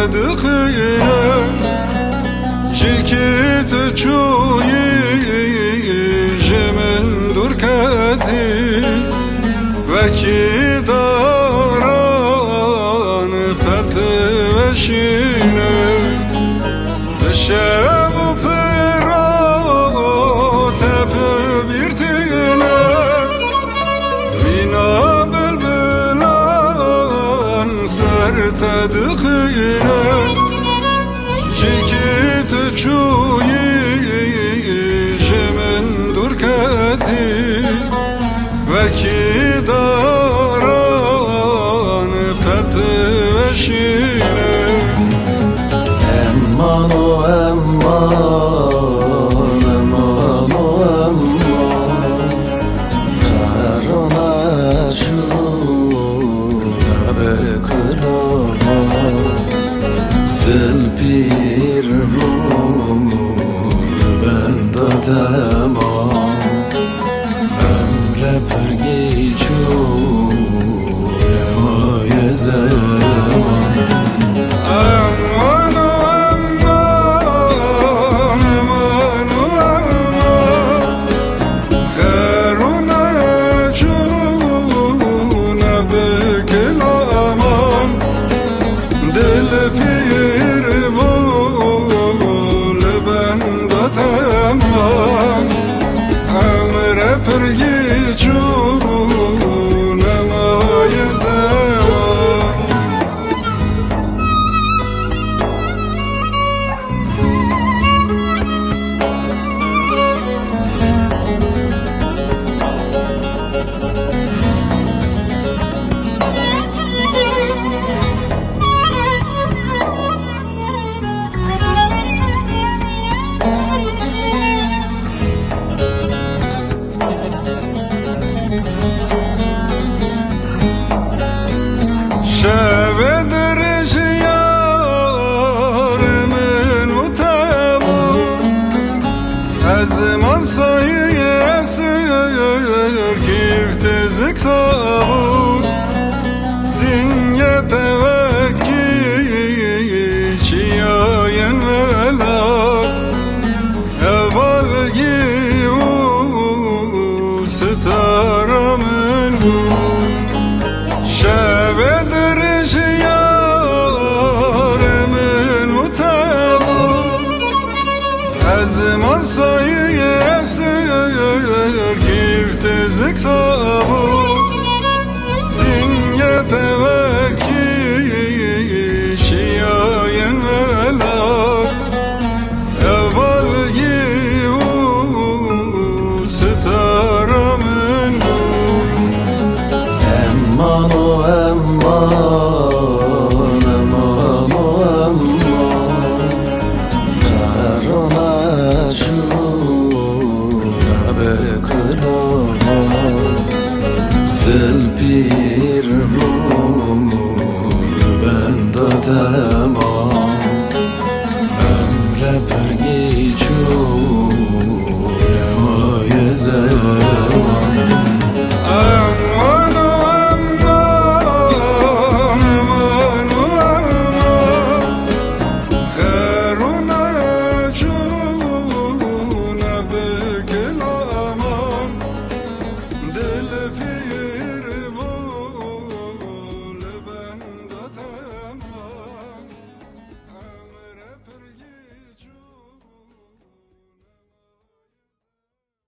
دخينا جيكيت تشوي جمن دركتي وكي داران فلت وشينا الشاب فرات ببيرتنا بنا بلبلان سرت دخينا جيكيت تشوي جمن دركتي وكي داران فلت وشينا امان و امان امان و امان قرانه شونه بکرمان دل پیر من دادم عمر پرگی چونه مای زمان شبدرش یار من و تبو از مسایی اسر کیفت زکتابو زینگه توکی چیاین ولاد اولگی و ستاره من بود شبدرش یار من و تبو از مسایی اسر کیفت زکتابو زینگه توکی چیاین ولاد اولگی و ستاره من بود امان و امان امان و امان قرانه شونه بکرمان دل پیر من دادم عمر پرگی چونه مای زمان دل